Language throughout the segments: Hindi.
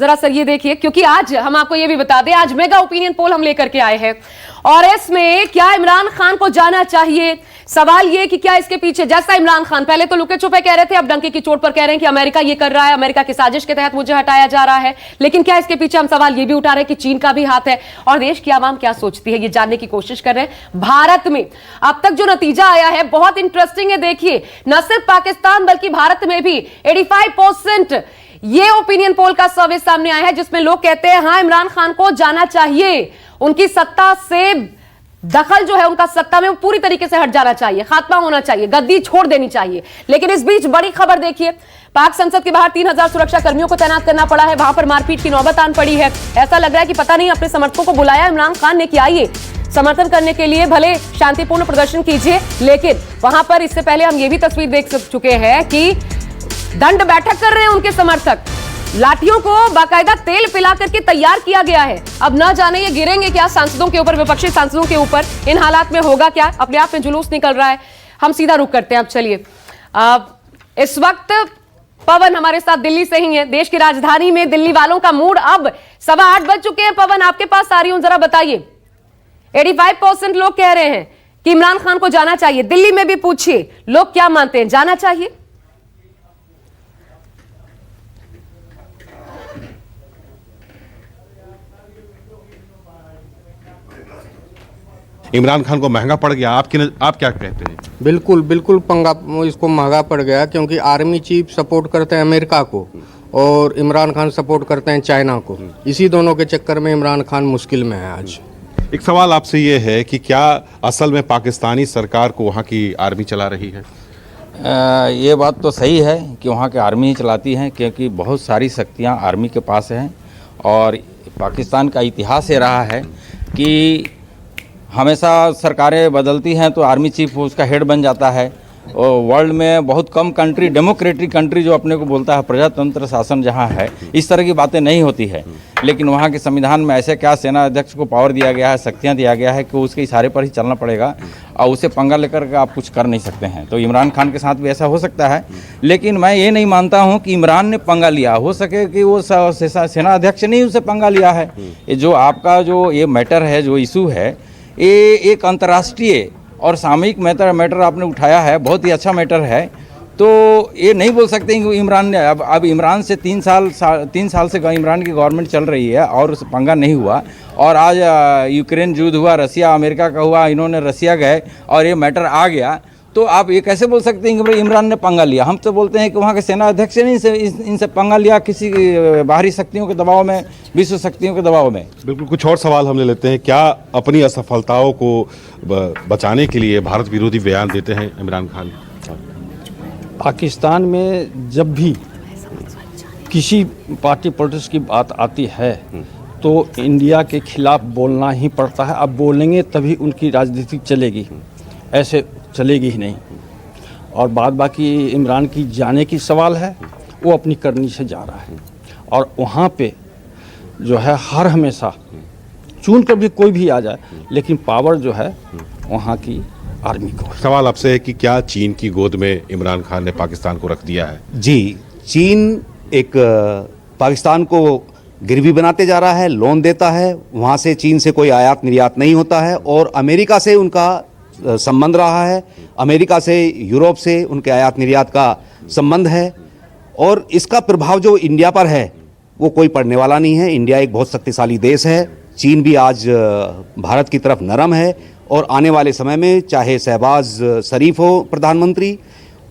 जरा सर ये देखिए, क्योंकि आज हम आपको ये भी बता दें, आज मेगा ओपिनियन पोल हम लेकर के आए हैं और इसमें क्या इमरान खान को जाना चाहिए। सवाल ये कि क्या इसके पीछे, जैसा इमरान खान पहले तो लुके छुपे कह रहे थे, अब डंके की चोट पर कह रहे हैं कि अमेरिका ये कर रहा है, अमेरिका की साजिश के तहत मुझे हटाया जा रहा है। लेकिन क्या इसके पीछे हम सवाल ये भी उठा रहे हैं कि चीन का भी हाथ है और देश की आवाम क्या सोचती है, ये जानने की कोशिश कर रहे हैं। भारत में अब तक जो नतीजा आया है बहुत इंटरेस्टिंग है। देखिए, न सिर्फ पाकिस्तान बल्कि भारत में भी 85% ये ओपिनियन पोल का सर्वे सामने आया है जिसमें लोग कहते हैं हां इमरान खान को जाना चाहिए, उनकी सत्ता से दखल जो है उनका सत्ता में पूरी तरीके से हट जाना चाहिए, खात्मा होना चाहिए, गद्दी छोड़ देनी चाहिए। लेकिन इस बीच बड़ी खबर देखिए, पाक संसद के बाहर 3000 सुरक्षा कर्मियों को तैनात करना पड़ा है, वहां पर मारपीट की नौबत आन पड़ी है। ऐसा लग रहा है कि पता नहीं अपने समर्थकों को बुलाया इमरान खान ने कि आइए समर्थन करने के लिए भले शांतिपूर्ण प्रदर्शन कीजिए, लेकिन वहां पर इससे पहले हम ये भी तस्वीर देख चुके हैं कि दंड बैठक कर रहे हैं उनके समर्थक, लाठियों को बाकायदा तेल पिला करके तैयार किया गया है। अब ना जाने ये गिरेंगे क्या सांसदों के ऊपर, विपक्षी सांसदों के ऊपर, इन हालात में होगा क्या, अपने आप में जुलूस निकल रहा है। हम सीधा रुख करते हैं अब, चलिए इस वक्त पवन हमारे साथ दिल्ली से ही है, देश की राजधानी में दिल्ली वालों का मूड अब 8:15 बज चुके हैं। पवन आपके पास आ रही हूं, जरा बताइए, 85% लोग कह रहे हैं कि इमरान खान को जाना चाहिए, दिल्ली में भी पूछिए लोग क्या मानते हैं, जाना चाहिए? इमरान खान को महंगा पड़ गया, आप क्या कहते हैं? बिल्कुल पंगा इसको महंगा पड़ गया, क्योंकि आर्मी चीफ सपोर्ट करते हैं अमेरिका को और इमरान खान सपोर्ट करते हैं चाइना को। इसी दोनों के चक्कर में इमरान खान मुश्किल में है आज। एक सवाल आपसे ये है कि क्या असल में पाकिस्तानी सरकार को वहाँ की आर्मी चला रही है? ये बात तो सही है कि वहाँ की आर्मी ही चलाती हैं, क्योंकि बहुत सारी शक्तियाँ आर्मी के पास हैं और पाकिस्तान का इतिहास ये रहा है कि हमेशा सरकारें बदलती हैं तो आर्मी चीफ उसका हेड बन जाता है। और वर्ल्ड में बहुत कम कंट्री, डेमोक्रेटिक कंट्री जो अपने को बोलता है प्रजातंत्र शासन जहां है, इस तरह की बातें नहीं होती है। लेकिन वहां के संविधान में ऐसे क्या सेना अध्यक्ष को पावर दिया गया है, शक्तियां दिया गया है कि उसके इशारे पर ही चलना पड़ेगा और उसे पंगा लेकर के आप कुछ कर नहीं सकते हैं। तो इमरान खान के साथ भी ऐसा हो सकता है, लेकिन मैं ये नहीं मानता हूँ कि इमरान ने पंगा लिया। हो सके कि वो सेना अध्यक्ष ने उसे पंगा लिया है। ये जो आपका जो ये मैटर है, जो इशू है, ये एक अंतर्राष्ट्रीय और सामयिक मैटर आपने उठाया है, बहुत ही अच्छा मैटर है। तो ये नहीं बोल सकते कि इमरान ने अब इमरान से 3 साल से इमरान की गवर्नमेंट चल रही है और उस पंगा नहीं हुआ। और आज यूक्रेन युद्ध हुआ, रसिया अमेरिका का हुआ, इन्होंने रसिया गए और ये मैटर आ गया, तो आप ये कैसे बोल सकते हैं कि इमरान ने पंगा लिया? हम तो बोलते हैं कि वहाँ के सेना अध्यक्ष ने इनसे पंगा लिया, किसी बाहरी शक्तियों के दबाव में, विश्व शक्तियों के दबाव में। बिल्कुल, कुछ और सवाल हम ले लेते हैं। क्या अपनी असफलताओं को बचाने के लिए भारत विरोधी बयान देते हैं इमरान खान? पाकिस्तान में जब भी किसी पार्टी पॉलिटिक्स की बात आती है तो इंडिया के खिलाफ बोलना ही पड़ता है। अब बोलेंगे तभी उनकी राजनीति चलेगी, ऐसे चलेगी ही नहीं। और बाद बाकी इमरान की जाने की सवाल है, वो अपनी करनी से जा रहा है और वहाँ पे जो है हर हमेशा चुन कर भी कोई भी आ जाए, लेकिन पावर जो है वहाँ की आर्मी को। सवाल आपसे है कि क्या चीन की गोद में इमरान खान ने पाकिस्तान को रख दिया है? जी, चीन एक पाकिस्तान को गिरवी बनाते जा रहा है, लोन देता है, वहाँ से चीन से कोई आयात निर्यात नहीं होता है और अमेरिका से उनका संबंध रहा है, अमेरिका से, यूरोप से उनके आयात निर्यात का संबंध है। और इसका प्रभाव जो इंडिया पर है वो कोई पड़ने वाला नहीं है। इंडिया एक बहुत शक्तिशाली देश है, चीन भी आज भारत की तरफ नरम है और आने वाले समय में चाहे शहबाज शरीफ हो प्रधानमंत्री,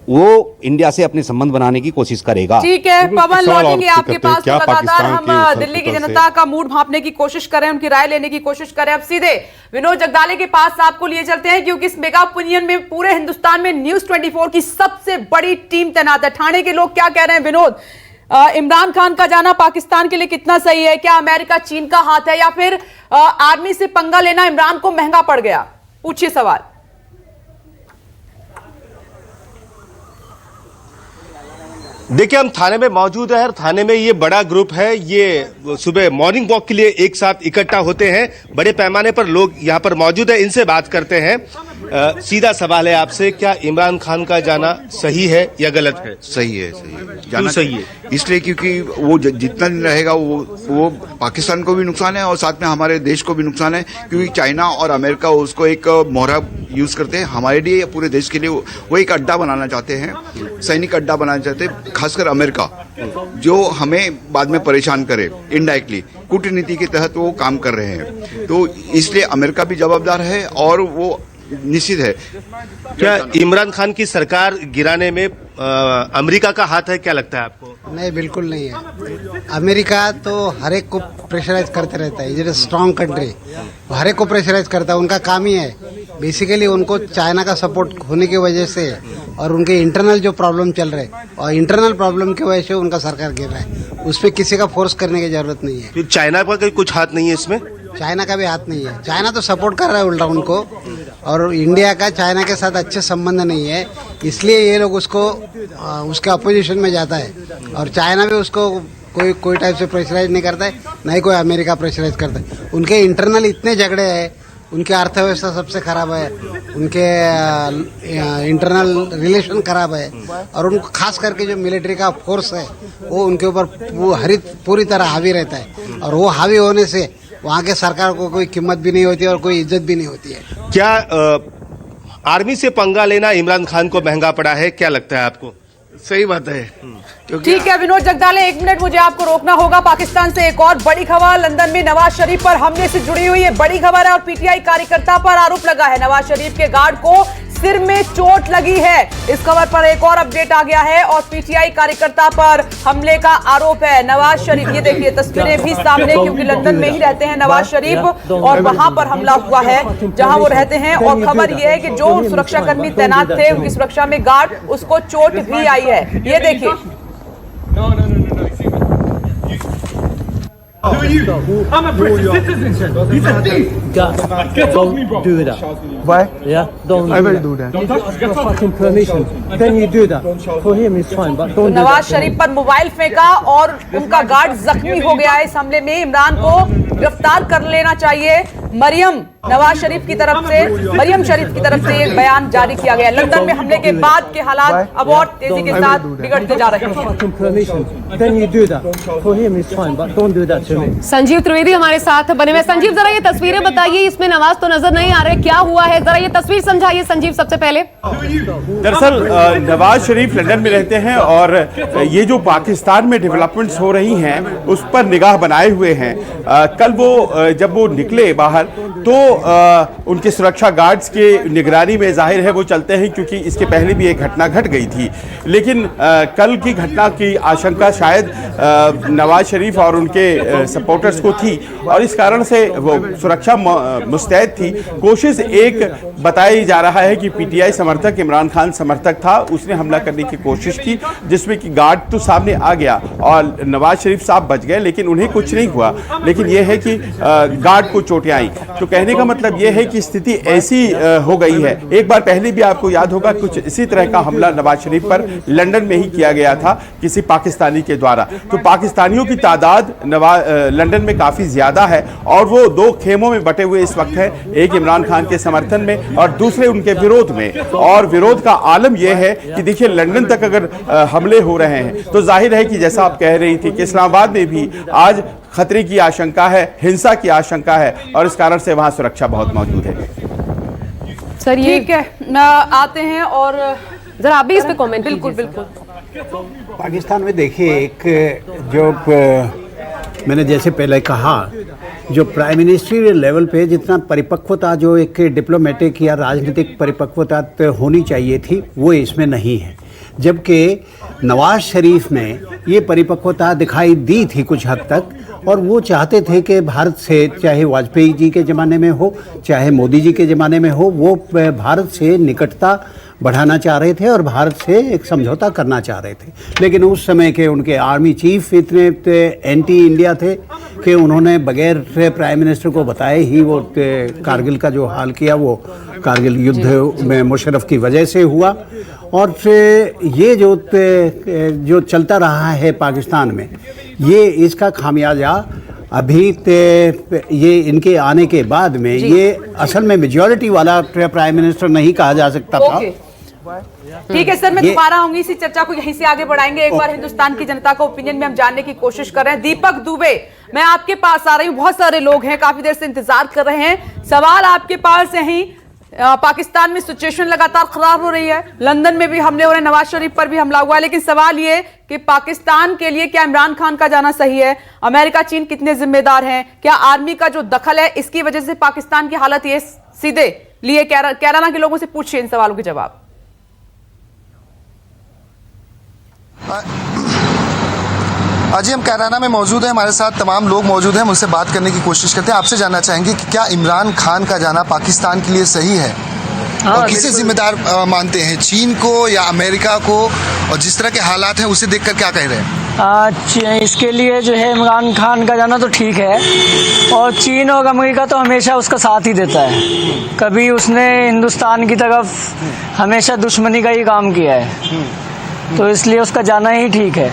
वो इंडिया से अपने संबंध बनाने की कोशिश करेगा। ठीक है पवन, लौटेंगे आपके पास। तो लगातार हम दिल्ली की जनता का मूड भांपने की कोशिश करें, उनकी राय लेने की कोशिश करें। अब सीधे विनोद जगदाले के पास आपको लिए चलते हैं, क्योंकि इस मेगा ओपिनियन में पूरे हिंदुस्तान में न्यूज 24 की सबसे बड़ी टीम तैनात है। ठाणे के लोग क्या कह रहे हैं विनोद? इमरान खान का जाना पाकिस्तान के लिए कितना सही है? क्या अमेरिका चीन का हाथ है या फिर आर्मी से पंगा लेना इमरान को महंगा पड़ गया? पूछिए सवाल। देखिए, हम थाने में मौजूद है। थाने में ये बड़ा ग्रुप है, ये सुबह मॉर्निंग वॉक के लिए एक साथ इकट्ठा होते हैं। बड़े पैमाने पर लोग यहाँ पर मौजूद है, इनसे बात करते हैं। सीधा सवाल है आपसे, क्या इमरान खान का जाना सही है या गलत है? सही है, सही है। क्यों सही है? इसलिए क्योंकि वो जितना दिन रहेगा वो पाकिस्तान को भी नुकसान है और साथ में हमारे देश को भी नुकसान है, क्योंकि चाइना और अमेरिका उसको एक मोहरा यूज करते हैं हमारे लिए या पूरे देश के लिए। वो एक अड्डा बनाना चाहते हैं, सैनिक अड्डा बनाना चाहते हैं, खासकर अमेरिका, जो हमें बाद में परेशान करे इनडायरेक्टली कूटनीति के तहत वो काम कर रहे हैं। तो इसलिए अमेरिका भी जवाबदार है और वो निश्चित है। क्या इमरान खान की सरकार गिराने में अमेरिका का हाथ है, क्या लगता है आपको? नहीं, बिल्कुल नहीं है। अमेरिका तो हर एक को प्रेशराइज करते रहता है। इज ए स्ट्रांग कंट्री, हर एक को प्रेशराइज करता है, उनका काम ही है। बेसिकली उनको चाइना का सपोर्ट होने की वजह से और उनके इंटरनल जो प्रॉब्लम चल रहे हैं और इंटरनल प्रॉब्लम की वजह से उनका सरकार गिर रहा है। उस पर किसी का फोर्स करने की जरूरत नहीं है। फिर चाइना का कुछ हाथ नहीं है इसमें? चाइना का भी हाथ नहीं है। चाइना तो सपोर्ट कर रहा है उल्टा उनको, और इंडिया का चाइना के साथ अच्छे संबंध नहीं है, इसलिए ये लोग उसको उसके अपोजिशन में जाता है। और चाइना भी उसको कोई टाइप से प्रेशराइज नहीं करता है, ना ही कोई अमेरिका प्रेशराइज करता है। उनके इंटरनल इतने झगड़े हैं, उनकी अर्थव्यवस्था सबसे खराब है, उनके इंटरनल रिलेशन खराब है, और उनको खास करके जो मिलिट्री का फोर्स है वो उनके ऊपर पूरी तरह हावी रहता है। और वो हावी होने से वहाँ के सरकार को कोई कीमत भी नहीं होती है और कोई इज्जत भी नहीं होती है। क्या आर्मी से पंगा लेना इमरान खान को महंगा पड़ा है, क्या लगता है आपको? सही बात है। ठीक है विनोद जगदाले, 1 मिनट मुझे आपको रोकना होगा। पाकिस्तान से एक और बड़ी खबर, लंदन में नवाज शरीफ पर हमले से जुड़ी हुई है बड़ी खबर है और पीटीआई कार्यकर्ता पर आरोप लगा है। नवाज शरीफ के गार्ड को सिर में चोट लगी है। इस खबर पर एक और अपडेट आ गया है और पीटीआई कार्यकर्ता पर हमले का आरोप है। नवाज शरीफ, ये देखिए तस्वीरें भी सामने, क्योंकि लंदन में ही रहते हैं नवाज शरीफ और वहां पर हमला हुआ है जहां वो रहते हैं। और खबर यह है कि जो सुरक्षाकर्मी तैनात थे उनकी सुरक्षा में गार्ड, उसको चोट भी आई है। ये देखिए, Who are you? I'm a British citizen, sir. He's a thief. Get off me, bro. Do that. Why? Yeah, don't. I will do that. Don't touch me. Fucking permission. Then you do that. For him, it's fine, but don't do that. Nawaz Sharif पर मोबाइल फेंका और उनका गार्ड जख्मी हो गया है इस हमले में। इमरान को गिरफ्तार कर लेना चाहिए। मरियम नवाज शरीफ की तरफ से, मरियम शरीफ की तरफ से एक बयान जारी किया गया। लंदन में हमले के बाद के हालात अब और तेजी के साथ बिगड़ते जा रहे हैं। Then you do that. For him, it's fine, but don't do that to me. Sanjeev Trivedi हमारे साथ बने हुए। संजीव, जरा ये तस्वीरें बताइए, इसमें नवाज तो नजर नहीं आ रहे, क्या हुआ है? जरा ये तस्वीर समझाइए संजीव सबसे पहले। दरअसल नवाज शरीफ लंदन में रहते हैं और ये जो पाकिस्तान में डेवलपमेंट्स हो रही हैं उस पर निगाह बनाए हुए हैं। कल वो जब वो निकले बाहर तो उनके सुरक्षा गार्ड्स के निगरानी में जाहिर है वो चलते हैं, क्योंकि इसके पहले भी एक घटना घट गई थी। लेकिन कल की घटना की आशंका शायद नवाज शरीफ और उनके सपोर्टर्स को थी और इस कारण से वो सुरक्षा मुस्तैद थी। कोशिश एक बताया जा रहा है कि पीटीआई समर्थक इमरान खान समर्थक था, उसने हमला करने की कोशिश की जिसमें कि गार्ड तो सामने आ गया और नवाज शरीफ साहब बच गए, लेकिन उन्हें कुछ नहीं हुआ। लेकिन यह है कि गार्ड को चोटें आई। तो कहने का मतलब यह है कि स्थिति ऐसी हो गई है। एक बार पहले भी आपको याद होगा कुछ इसी तरह का हमला नवाज शरीफ पर लंदन में ही किया गया था किसी पाकिस्तानी के द्वारा। तो पाकिस्तानियों की तादाद लंदन में काफी ज्यादा है और वो दो खेमों में बटे हुए इस वक्त है, एक इमरान खान के समर्थन में और दूसरे उनके विरोध में। और विरोध का आलम यह है कि देखिए लंदन तक अगर हमले हो रहे हैं तो जाहिर है कि जैसा आप कह रही थी कि इस्लामाबाद में भी आज खतरे की आशंका है, हिंसा की आशंका है और इस कारण से वहां सुरक्षा बहुत मौजूद है। सर ये ठीक है, आते हैं और जरा आप भी इस पे कमेंट। बिल्कुल बिल्कुल। पाकिस्तान में देखिए, एक जो मैंने जैसे पहले कहा, जो प्राइम मिनिस्ट्री लेवल पे जितना परिपक्वता, जो एक डिप्लोमेटिक या राजनीतिक परिपक्वता होनी चाहिए थी, वो इसमें नहीं है। जबकि नवाज शरीफ में ये परिपक्वता दिखाई दी थी कुछ हद तक, और वो चाहते थे कि भारत से, चाहे वाजपेयी जी के ज़माने में हो चाहे मोदी जी के ज़माने में हो, वो भारत से निकटता बढ़ाना चाह रहे थे और भारत से एक समझौता करना चाह रहे थे। लेकिन उस समय के उनके आर्मी चीफ इतने एंटी इंडिया थे कि उन्होंने बगैर प्राइम मिनिस्टर को बताए ही वो कारगिल का जो हाल किया वो कारगिल युद्ध में मुशर्रफ की वजह से हुआ। और ये जो चलता रहा है पाकिस्तान में, ये इसका खामियाजा अभी ये इनके आने के बाद में ये असल में मेजॉरिटी वाला प्राइम मिनिस्टर नहीं कहा जा सकता था। ठीक है सर, मैं दोबारा आऊंगी, इसी चर्चा को यहीं से आगे बढ़ाएंगे। एक बार हिंदुस्तान की जनता का ओपिनियन में हम जानने की कोशिश कर रहे हैं। दीपक दुबे, मैं आपके पास आ रही हूँ, बहुत सारे लोग हैं काफी देर से इंतजार कर रहे हैं। सवाल आपके पास यही, पाकिस्तान में सिचुएशन लगातार खराब हो रही है, लंदन में भी हमले हो रहे हैं, नवाज शरीफ पर भी हमला हुआ है, लेकिन सवाल ये कि पाकिस्तान के लिए क्या इमरान खान का जाना सही है? अमेरिका चीन कितने जिम्मेदार हैं? क्या आर्मी का जो दखल है इसकी वजह से पाकिस्तान की हालत ये सीधे लिए? कैराना के लोगों से पूछिए इन सवालों के जवाब। आज हम कैराना में मौजूद हैं, हमारे साथ तमाम लोग मौजूद हैं, मुझसे बात करने की कोशिश करते हैं। आपसे जानना चाहेंगे कि क्या इमरान खान का जाना पाकिस्तान के लिए सही है? और किसे जिम्मेदार मानते हैं, चीन को या अमेरिका को? और जिस तरह के हालात हैं उसे देखकर क्या कह रहे हैं? इसके लिए जो है इमरान खान का जाना तो ठीक है, और चीन और अमेरिका तो हमेशा उसका साथ ही देता है, कभी उसने हिंदुस्तान की तरफ हमेशा दुश्मनी का ही काम किया है, तो इसलिए उसका जाना ही ठीक है।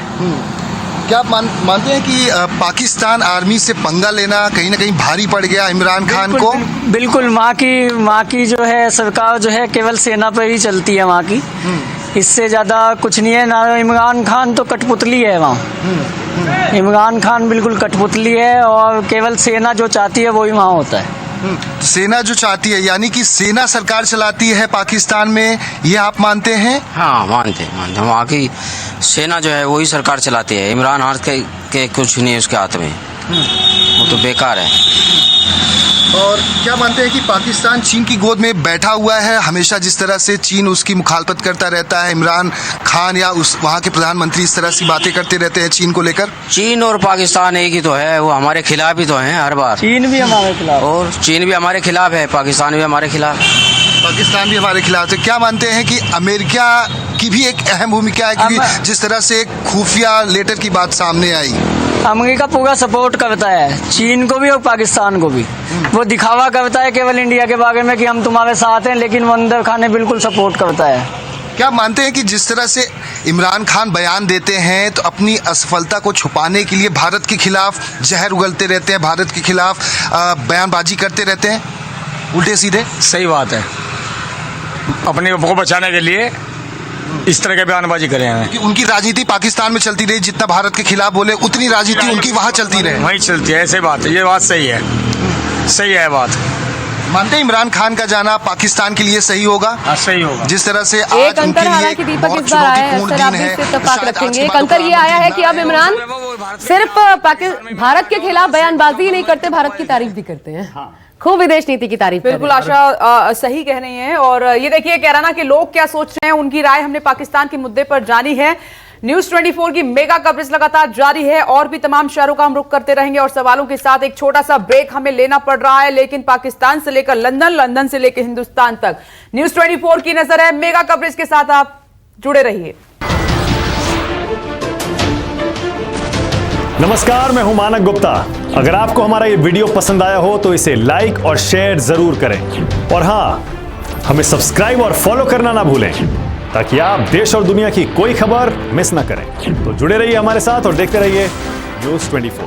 क्या आप मानते हैं कि पाकिस्तान आर्मी से पंगा लेना कहीं ना कहीं भारी पड़ गया इमरान खान को? बिल्कुल, माँ की जो है सरकार जो है केवल सेना पर ही चलती है वहाँ की, इससे ज़्यादा कुछ नहीं है ना। इमरान खान तो कठपुतली है वहाँ, इमरान खान बिल्कुल कठपुतली है, और केवल सेना जो चाहती है वही वहाँ होता है। सेना जो चाहती है, यानी कि सेना सरकार चलाती है पाकिस्तान में, ये आप मानते हैं? हाँ, मानते हैं। वहाँ की सेना जो है वही सरकार चलाती है, इमरान हाथ के कुछ नहीं है उसके हाथ में, वो तो बेकार है। और क्या मानते हैं कि पाकिस्तान चीन की गोद में बैठा हुआ है? हमेशा जिस तरह से चीन उसकी मुखालफत करता रहता है, इमरान खान या उस वहाँ के प्रधानमंत्री इस तरह से बातें करते रहते हैं चीन को लेकर। चीन और पाकिस्तान एक ही तो है, वो हमारे खिलाफ ही तो हैं हर बार। चीन भी हमारे खिलाफ, और चीन भी हमारे खिलाफ है, पाकिस्तान भी हमारे खिलाफ। पाकिस्तान भी हमारे खिलाफ है। क्या मानते हैं कि अमेरिका की भी एक अहम भूमिका है, क्योंकि जिस तरह से एक खुफिया लेटर की बात सामने आई? अमेरिका पूरा सपोर्ट करता है चीन को भी और पाकिस्तान को भी। वो दिखावा करता है केवल इंडिया के बारे में कि हम तुम्हारे साथ हैं, लेकिन वो अंदर खाने बिल्कुल सपोर्ट करता है। क्या मानते हैं कि जिस तरह से इमरान खान बयान देते हैं तो अपनी असफलता को छुपाने के लिए भारत के खिलाफ जहर उगलते रहते हैं, भारत के खिलाफ बयानबाजी करते रहते हैं उल्टे सीधे? सही बात है, अपने को बचाने के लिए इस तरह के बयानबाजी करें हैं। कि उनकी राजनीति पाकिस्तान में चलती रही, जितना भारत के खिलाफ बोले उतनी राजनीति उनकी वहाँ चलती रहे। वहीं चलती है, ऐसे बात है, ये बात सही है, सही है बात। मानते हैं इमरान खान का जाना पाकिस्तान के लिए सही होगा? सही होगा। जिस तरह से एक आज अंतर हालांकि दीपक इस बार आया है, सर आप भी इससे इत्तेफाक रखेंगे। एक अंतर ये आया है कि अब इमरान सिर्फ भारत के खिलाफ बयानबाजी ही नहीं करते, भारत की तारीफ भी करते हैं, खूब विदेश नीति की तारीफ। बिल्कुल आशा सही कह रही हैं। और ये देखिए कैराना के लोग क्या सोच रहे हैं, उनकी राय हमने पाकिस्तान के मुद्दे पर जानी है। न्यूज 24 की मेगा कवरेज लगातार जारी है, और भी तमाम शहरों का हम रुख करते रहेंगे और सवालों के साथ एक छोटा सा ब्रेक हमें लेना पड़ रहा है, लेकिन पाकिस्तान से लेकर लंदन, लंदन से लेकर हिंदुस्तान तक न्यूज 24 की नजर है। मेगा कवरेज के साथ आप जुड़े रहिए। नमस्कार, मैं हूं मानक गुप्ता। अगर आपको हमारा ये वीडियो पसंद आया हो तो इसे लाइक और शेयर जरूर करें, और हाँ, हमें सब्सक्राइब और फॉलो करना ना भूलें, ताकि आप देश और दुनिया की कोई खबर मिस ना करें। तो जुड़े रहिए हमारे साथ और देखते रहिए न्यूज़ 24।